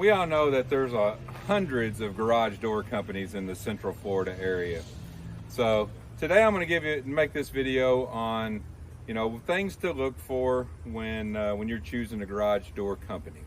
We all know that there's hundreds of garage door companies in the Central Florida area. So today I'm going to make this video on, things to look for when you're choosing a garage door company.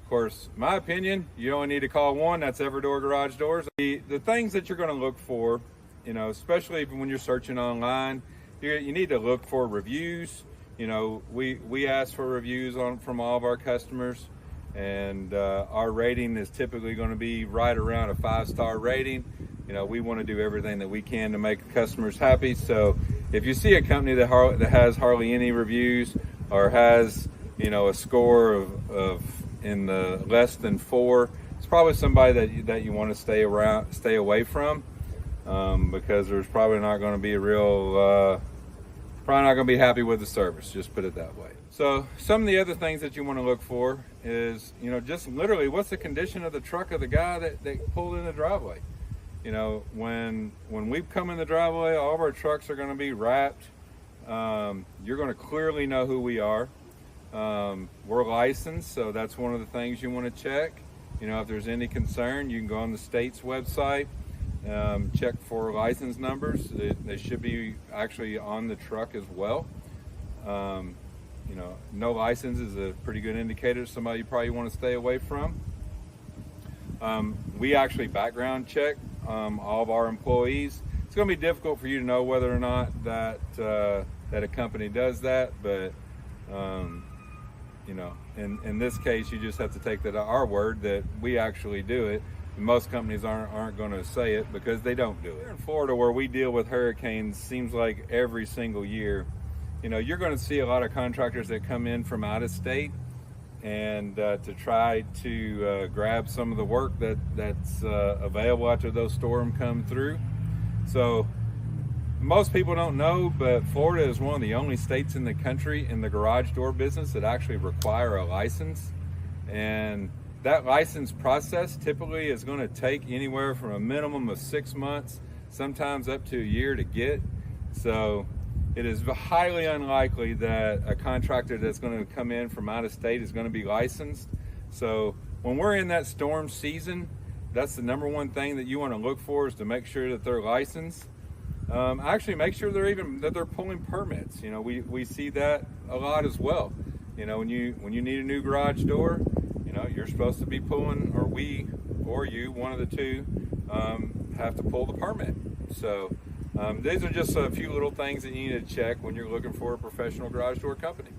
Of course, my opinion, you only need to call one. That's Everdoor Garage Doors. The things that you're going to look for, especially when you're searching online, you need to look for reviews. We ask for reviews from all of our customers. And our rating is typically going to be right around a 5-star rating. We want to do everything that we can to make customers happy. So if you see a company that has hardly any reviews or has a score of in the less than 4, it's probably somebody that you want to stay away from, because there's probably not going to be probably not going to be happy with the service, just put it that way. So some of the other things that you want to look for is, just literally what's the condition of the truck of the guy that pulled in the driveway. When we come in the driveway, all of our trucks are going to be wrapped. You're going to clearly know who we are. We're licensed, so that's one of the things you want to check. If there's any concern, you can go on the state's website, check for license numbers. They should be actually on the truck as well. No license is a pretty good indicator of somebody you probably want to stay away from. We actually background check all of our employees. It's going to be difficult for you to know whether or not that a company does that, but in this case, you just have to take that our word that we actually do it. Most companies aren't going to say it because they don't do it. Here in Florida, where we deal with hurricanes, seems like every single year, you're going to see a lot of contractors that come in from out of state and to try to grab some of the work that's available after those storms come through. So most people don't know, but Florida is one of the only states in the country in the garage door business that actually require a license. And that license process typically is going to take anywhere from a minimum of 6 months, sometimes up to a year to get. So it is highly unlikely that a contractor that's going to come in from out of state is going to be licensed. So when we're in that storm season, that's the number one thing that you want to look for, is to make sure that they're licensed. Actually make sure they're pulling permits. We see that a lot as well. When you need a new garage door, you're supposed to be pulling, or you, one of the two, have to pull the permit. So these are just a few little things that you need to check when you're looking for a professional garage door company.